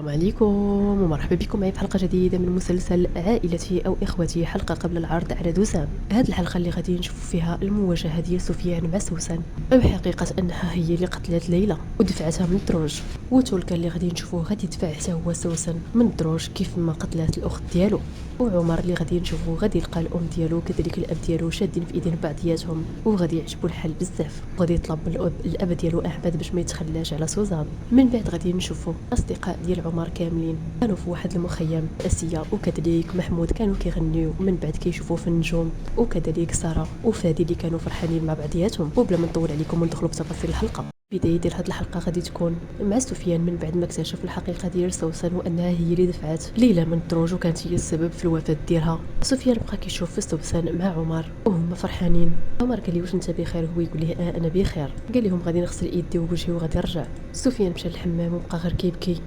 السلام عليكم ومرحبا بكم معي في حلقة جديدة من مسلسل عائلتي أو إخوتي، حلقة قبل العرض على دوسام. هذه الحلقة اللي غادي نشوفوا فيها المواجهة ديال سفيان مع سوسن، بحقيقة أنها هي اللي قتلت ليلى ودفعتها من الدروج، وتولكا اللي غادي نشوفوه غادي يدفع حتى هو سوسن من الدروج كيف ما قتلات الأخت ديالو. وعمر اللي غادي نشوفوه غادي يلقى الأم ديالو وكذلك الأب ديالو شادين في إيدين بعضياتهم، وغادي يعجبو الحال بزاف، وغادي يطلب من الأب ديالو أحمد باش ما يتخلاش على سوزان. من بعد غادي نشوفوا اصدقاء ديال عمر كاملين كانوا في واحد المخيم، اسيا وكذلك محمود كانوا كيغنيو، ومن بعد كيشوفوا في النجوم، وكذلك ساره وفادي اللي كانوا فرحانين مع بعضياتهم. وبلا ما نطول عليكم وندخلوا في تفاصيل الحلقه، بداية ديال هاد الحلقة غادي تكون مع سفيان من بعد ما اكتشف الحقيقة ديال سوسن وأنها هي اللي دفعت ليلى من الدروج وكانت هي السبب في الوفاة ديالها. سفيان بقى كيشوف في سوسن مع عمر وهما فرحانين. عمر قال لي واش انت بخير؟ هو يقول ليه انا بخير. قال لهم غادي نغسل يدي ووجهي وغادي نرجع. سفيان مشى للحمام وبقى غير كيبكي،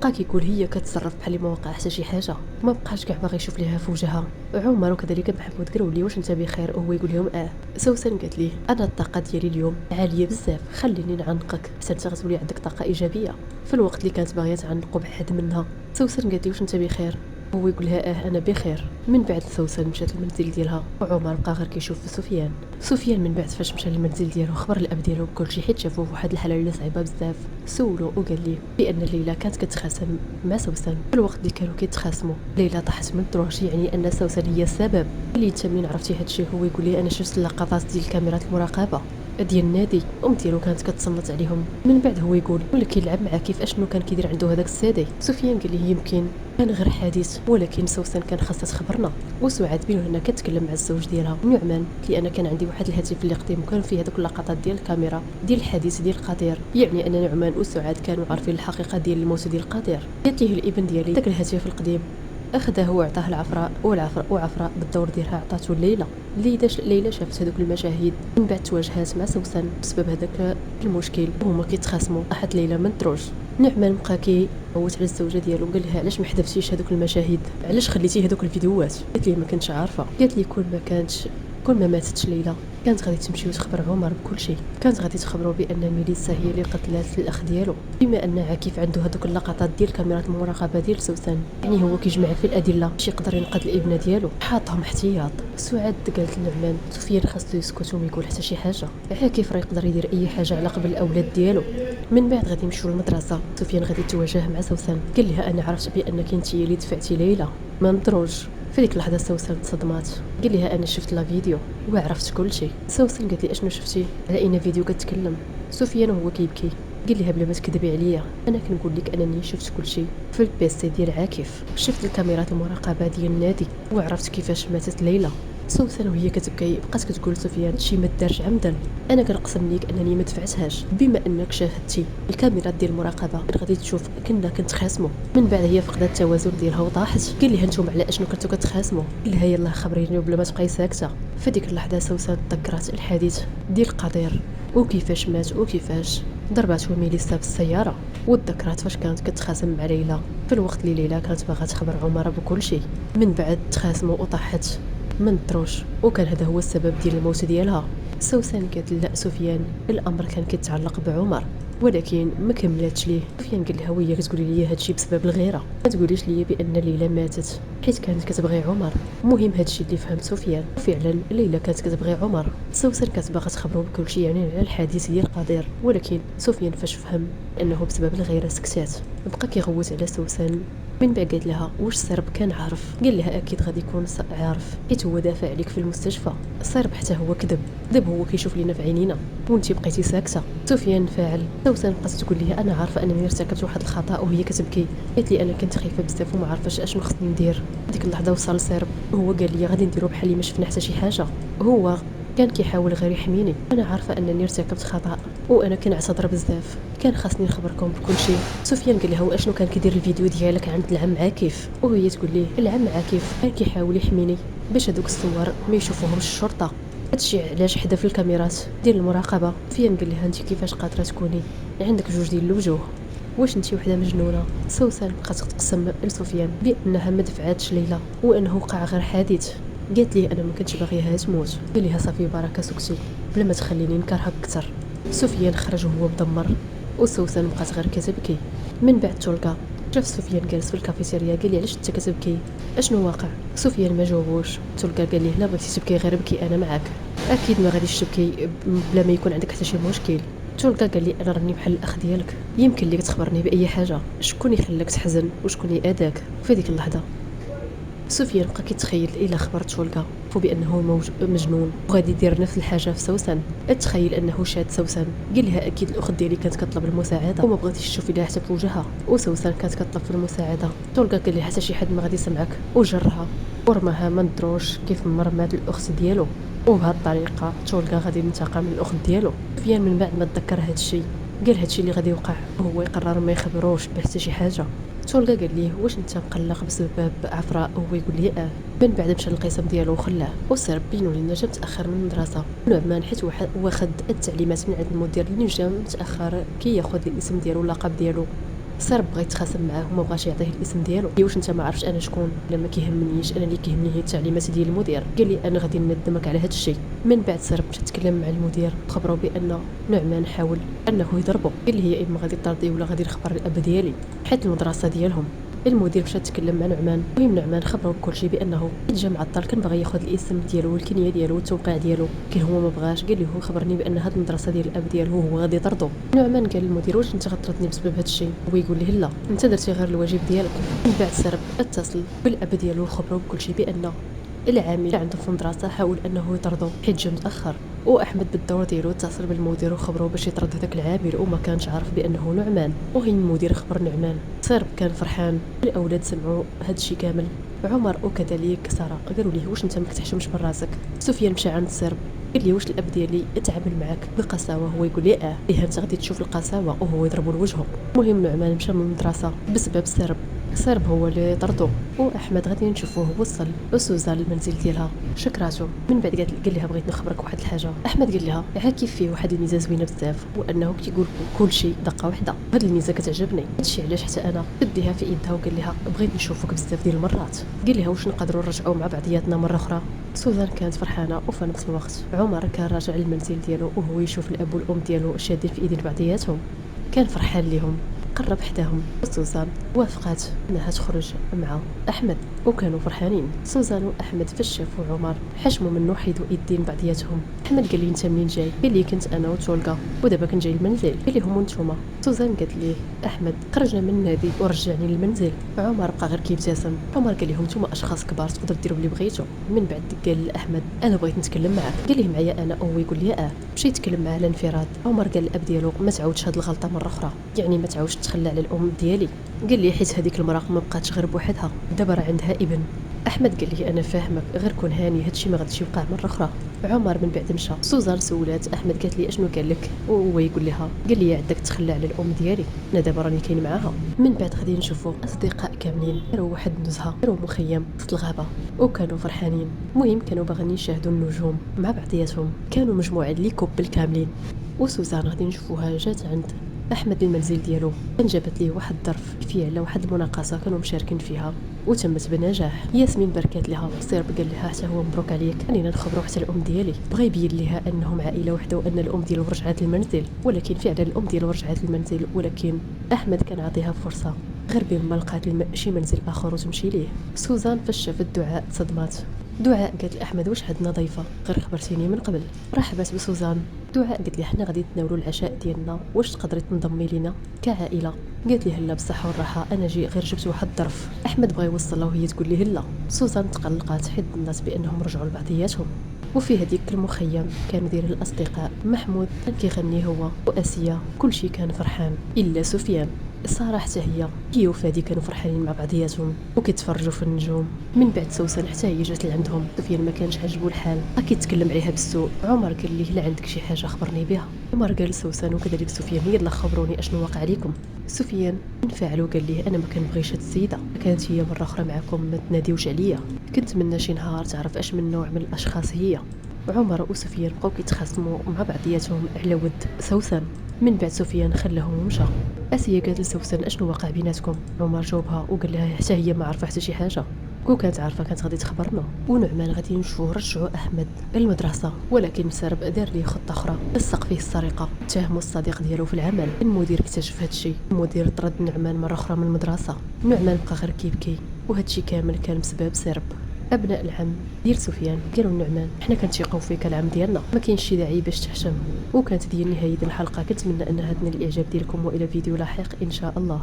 بقى كيقول هي كتصرف بحال اللي ما وقع حتى شي حاجه، ما بقاش كاع باغي يشوف ليها في وجهها. عمر وكذلك محمود قالوا لي واش انت بخير؟ وهو يقول لهم سوسن قالت لي انا الطاقه ديالي اليوم عاليه بزاف، خليني نعنقك حتى انت غتولي عندك طاقه ايجابيه. في الوقت اللي كانت باغيه تعنقو بحد منها، سوسن قالت لي واش انت بخير؟ هو يقول لها انا بخير. من بعد سوسن مشات للمنزل ديالها وعمر بقى غير كيشوف في سفيان. سفيان من بعد فاش مشى للمنزل ديالو خبر الاب ديالو بكلشي، حيت شافوه في واحد الحاله اللي صعيبه بزاف. سولو وقال ليه بان ليلى كانت كتخاصم مع سوسن. في الوقت اللي كانوا كيتخاصموا ليلى طاحت من الدروج، يعني ان سوسن هي السبب. اللي انت منين عرفتي هادشي؟ هو يقول لي انا شفت اللقطات ديال كاميرات المراقبه ديال النادي، ام ديالو كانت كتصنت عليهم. من بعد هو يقول ولا كيلعب معاه كيفاش شنو كان كيدير عنده هذاك السيدي. سفيان قال لي يمكن كان غير حديث، ولكن سوسن كان خاصها تخبرنا. وسعاد بينو هنا كتكلم مع الزوج ديالها نعمان، لان كان عندي واحد الهاتف اللي قديم وكان فيه هذوك اللقطات ديال الكاميرا ديال الحديث ديال قدير، يعني ان نعمان وسعاد كانوا عارفين الحقيقه ديال الموت ديال قدير. قالت ليه الابن ديالي داك الهاتف القديم اخذه وعطاه العفراء، وعفراء بالدور ديالها عطاتو ليلى. ليلى شافت هذوك المشاهد، من بعد تواجهات مع سوسن بسبب هذاك المشكل وهما كيتخاصموا، طاحت ليلى من الدروج. نعمان بقى كيعوت على الزوجه ديالو وقال لها علاش ما حذفتيش هذوك المشاهد، علاش خليتي هذوك الفيديوهات؟ قالت ليه ما كنتش عارفه. قالت لي كل ما ماتتش ليلى كانت غادي تمشي وتخبر عمر بكل شيء، كانت غادي تخبروا بان ميليسا هي اللي قتلت الاخ ديالو، بما ان عاكف عنده هذوك اللقطات ديال كاميرات المراقبه ديال سوسن، يعني هو كيجمع في الادله باش يقدر ينقذ الابنه ديالو، حاطهم احتياط. سعاد قالت لنعمان سفيان خاصو يسكت وما يقول حتى شي حاجه، عاكف راه يقدر يدير اي حاجه على قبل الاولاد ديالو. من بعد غادي يمشيو للمدرسه، سفيان غادي يتواجه مع سوسن، قال لها انا عرفت بانك انت اللي دفعتي ليلى من الدروج. في ديك اللحظه سوسن تصدمات، قال لها انا شفت لا فيديو وعرفت كل شيء. سوسن قالت لي اشنو شفتي؟ على اين فيديو كتكلم؟ سفيان وهو كيبكي قال لها بلا ما تكذبي عليا، انا كنقول لك انني شفت كل شيء في البيسي ديال عاكف، شفت الكاميرات المراقبه ديال النادي وعرفت كيفاش ماتت ليلى. سوسن وهي كتبكي بقات كتقول سفيان هادشي ما دارش عمدا، انا كنقسم ليك انني ما دفعتهاش، بما انك شاهدتي الكاميرات ديال المراقبه غادي تشوف كنا كنتخاصموا. من بعد هي فقدت التوازن ديالها وطاحت. قال لها نتوما على اشنو كنتو كتخاصموا؟ قال لها يلاه خبريني بلا ما تبقاي ساكته. في ديك اللحظه سوسن تذكرات الحديث ديال قدير وكيفاش مات وكيفاش ضربته ميليسا بالسياره، وتذكرات فاش كانت كتخاصم مع ليلى في الوقت اللي ليلى كانت باغا تخبر عمر بكل شيء. من بعد تخاصموا وطاحت من الدروج، وكان هذا هو السبب ديال الموت ديالها. سوسن قالت لا سفيان الامر كان كيتعلق بعمر، ولكن ما كملاتش ليه. سفيان قال لها وهي كتقولي لي هادشي بسبب الغيره، ما تقوليش لي بان ليلى ماتت حيت كانت كتبغي عمر. المهم هادشي اللي فهم سفيان، فعلا ليلى كانت كتبغي عمر. سوسن كانت باغا تخبرو بكل شيء يعني على الحديث ديال قدير، ولكن سفيان فاش فهم انه بسبب الغيره سكتات، بقى كيغوت على سوسن. من بعد قالت لها واش سرب كان عارف؟ قال لها اكيد غادي يكون عارف حيت هو دافع عليك في المستشفى. سرب حتى هو كذب، دابا هو كيشوف لينا في عينينا وانتي بقيتي ساكته. سفيان فاعل. سوسن بقات تقول لي انا عارفه انني ارتكبت واحد الخطا، وهي كتبكي قالت لي انا كنت خايفه بزاف وما عارفاش اشنو خصني ندير. ديك اللحظه وصل سرب، هو قال لي غادي نديرو بحال اللي ما شفنا حتى شي حاجه، هو كان كيحاول غير يحميني. انا عارفه انني ارتكبت خطا وانا كنعتذر بزاف، كان خاصني نخبركم بكل شيء. سفيان قال لها واشنو كان كيدير الفيديو ديالك عند العم عاكف؟ وهي تقول ليه العم عاكف كان كيحاول يحميني باش هذوك الصور ما يشوفوهمش الشرطه، هادشي علاش حدا في الكاميرات ديال المراقبه. سفيان قال لها انت كيفاش قادره تكوني عندك جوج ديال الوجوه؟ واش انت وحده مجنونه؟ سوسن بقات تقسم لسفيان بانها ما دفعاتش ليلى وانه وقع غير حادث. قالت ليه انا ما كنتش باغيها تموت. قال لها صافي بركه سكتي بلا ما تخليني نكرهك اكثر. سفيان خرج وهو مدمر، وسوسن بقات غير كتبكي. من بعد تولكا شاف سفيان جالس في الكافيتيريا، قال لي علاش انت كتبكي؟ اشنو واقع؟ سفيان ما جاوبوش. تلقى قال لي هنا بغيتي تبكي غير بكي انا معاك، اكيد ما غاديش تبكي بلا ما يكون عندك حتى شي مشكل. تلقى قال لي انا راني بحال الاخ ديالك، يمكن ليك تخبرني باي حاجه. شكون يخليك تحزن وشكون يأذاك في ديك اللحظه؟ سفيان بقى كيتخيل الا خبرت تولكا بانه مجنون وغادي يدير نفس الحاجه في سوسن. تخيل انه شاد سوسن، قال لها اكيد الاخت ديالي كانت كطلب المساعده وما بغيتيش تشوفي لها حتى في وجهها، وسوسن كانت كطلب في المساعده. تولكا قال لي حتى شي حد ما غادي يسمعك، وجرها ورماها من الدروج كيف ما رمات الاخت ديالو. وبهذه الطريقه تولكا غادي ينتقم من الاخت ديالو. سفيان من بعد ما تذكر هذا الشيء قال هادشي اللي غادي يوقع وهو يقرر ما يخبروش بحتى شي حاجه. تولقى قال ليه واش انت مقلق بسبب عفراء؟ هو يقول لي من بعد مشى للقسم ديالو وخلاه. وسير بينو لنا جا متاخر من المدرسه نعمان، حيت واخد التعليمات من عند المدير اللي جا متاخر كي ياخذ الاسم ديالو واللقب ديالو. صار بغى يتخاصم معاه وما بغاش يعطيه الاسم ديالو. واش انت ما عرفتش انا شكون؟ لا ما كيهمنيش، انا اللي كيهمني هي التعليمات ديال المدير. قال لي انا غادي ندمك على هذا الشيء. من بعد صار مشى تكلم مع المدير، خبروا بان نعمان حاول انه يضربه. قال لي هي اما غادي طردي ولا غادي نخبر الاب ديالي حيت المدرسه ديالهم. المدير مشى تكلم مع نعمان، المهم نعمان خبروا بكل شيء بانه جا معطل كان باغي ياخذ الاسم ديالو والكنيه ديالو والتوقيع ديالو، كي هو ما بغاش. قال له هو خبرني بان هاد المدرسه ديال الاب ديالو هو غادي يطردو. نعمان قال للمدير واش انت غطردني بسبب هاد الشيء؟ هو يقول ليه لا، انت درتي غير الواجب ديالك. من بعد سرب اتصل بالاب ديالو وخبروا بكل شيء بان العامل اللي عنده في المدرسه حاول انه يطردو حيت جا متاخر. واحمد بالدور ديالو اتصل بالمدير وخبروه باش يطرد هذاك العامل، وما كانش عارف بانه نعمان. وهي المدير خبر نعمان. صرب كان فرحان. الاولاد سمعوا هذا الشيء كامل، عمر وكذلك ساره قالوا ليه واش انت ما كتحشمش من راسك؟ سفيان مشى عند صرب قال لي واش الاب ديالي يتعامل معاك بقساوه؟ هو يقول لي ليه انت غادي تشوف القساوه وهو يضربوا لوجهه. المهم نعمان مشى من المدرسه بسبب صرب هو اللي طردو. واحمد غادي نشوفوه وصل وسوزان للمنزل ديالها شكراتو. من بعد قال لها بغيت نخبرك واحد الحاجه. احمد قال لها عا كيف فيه واحد الميزه زوينه بزاف، وانه كيقول كل شيء دقه واحده. هاد الميزه كتعجبني، هادشي علاش حتى انا شديها في يدها وقال لها بغيت نشوفك بزاف ديال المرات. قال لها واش نقدروا نرجعوا مع بعضياتنا مره اخرى؟ سوزان كانت فرحانه، وفي نفس الوقت عمر كان راجع للمنزل ديالو وهو يشوف الاب والام ديالو شادين في ايدين بعضياتهم. كان فرحان ليهم. قرب حداهم وسوزان وافقات انها تخرج مع احمد، وكانوا فرحانين. سوزان واحمد فاش شافوا عمر حشموا منه حيدوا ايدين بعضياتهم. احمد قال لي انت منين جاي؟ قال لي كنت انا وتولكا ودابا كنجي للمنزل. قال لهم وانتوما؟ سوزان قالت ليه احمد خرجنا من النادي ورجعني للمنزل. عمر بقى غير كيبتسم. عمر قال لهم نتوما اشخاص كبار تقدروا ديروا اللي بغيتوا. من بعد قال لاحمد انا بغيت نتكلم معاك. قال ليه معايا انا؟ هو يقول لي مشى يتكلم معاه على انفراد. عمر قال للاب ديالو ما تعاودش هاد الغلطه مره اخرى، يعني ما تعاودش تخلى على الام ديالي. قال لي حيت هذيك المراه ما بقاتش غير بوحدها، دابا راه عندها ابن. احمد قال لي انا فاهمك، غير كون هاني هادشي ما غاديش يوقع مره اخرى. عمر من بعد مشى. سوزان سولات احمد قالت لي اشنو قال لك؟ وهو يقول لها قال لي عندك تخلى على الام ديالي، انا دابا راني كاين معاها. من بعد غادي نشوفوا اصدقاء كاملين داروا واحد النزهه، داروا مخيم في الغابه وكانوا فرحانين. المهم كانوا باغيين يشاهدوا النجوم مع بعضياتهم، كانوا مجموعه لي كوبل كاملين. وسوزان غادي نشوفوها جات عند احمد المنزل ديالو، كان جابت ليه واحد الظرف فيه على واحد المناقصه كانوا مشاركين فيها وتمت بنجاح. ياسمين بركات لها، صيرب قال لها حتى هو مبروك عليك، خلينا نخبروا حتى الام ديالي. بغى يبين لها انهم عائله وحده وان الام ديالو رجعت للمنزل، ولكن فعلا الام ديالو رجعت للمنزل، ولكن احمد كان عطيها فرصه غير بما لقات شي منزل اخر وتمشي ليه. سوزان فاش شافت دعاء صدمات. دعاء قالت لاحمد واش عندنا ضيفه غير خبرتيني من قبل. رحبت بسوزان. دعاء قالت لي حنا غادي نتناولوا العشاء ديالنا، واش تقدري تنضمي لينا كعائله؟ قالت لي هلا بالصحه والراحه، انا جي غير جبت واحد الظرف. احمد بغى يوصلها وهي تقول لي هلا. سوزان تقلقات حيت الناس بانهم رجعوا لبعضياتهم. وفي هذيك المخيم كانوا دايرين الاصدقاء. محمود كان كيغني هو واسيا، كلشي كان فرحان الا سفيان. الصراحه حتى هي وفادي كانوا فرحانين مع بعضياتهم وكيتفرجوا في النجوم. من بعد سوسن حتى هي جات لعندهم. سفيان ما كانش عاجبو الحال، كيتكلم عليها بالسوء. عمر قال ليه لا عندك شي حاجه خبرني بها. عمر قال لسوسن وكذلك سفيان يلا خبروني اشنو واقع عليكم. سفيان انفعل وقال ليه انا ما كنبغيش هاد السيده، كانت هي مره اخرى معكم ما تناديوش عليا، كنتمنى شي نهار تعرف اش من نوع من الاشخاص هي. عمر وسفيان بقاو كيتخاصموا مع بعضياتهم على ود سوسن. من بعد سفيان خلاهم ومشى. اسيا قالت لسوسن اشنو واقع بيناتكم؟ عمر جاوبها وقال لها حتى هي ما عرفه حتى شي حاجه. كون كانت عارفه كانت غادي تخبرنا. ونعمان غادي يمشيو رجعوا احمد للمدرسه، ولكن سرب دار ليه خطه اخرى لصق فيه السرقه. اتهموا الصديق ديالو في العمل. المدير اكتشف هادشي، المدير طرد نعمان مره اخرى من المدرسه. نعمان بقى غير كيبكي، وهادشي كامل كان بسبب سرب. ابناء العم ديال سفيان قالوا لنعمان حنا كنثيقوا فيك العم ديالنا، ما كاينش شي داعي باش تحشم. وكانت ديال نهايه الحلقه. كنتمنى ان هذا الاعجاب ديالكم، والى فيديو لاحق ان شاء الله.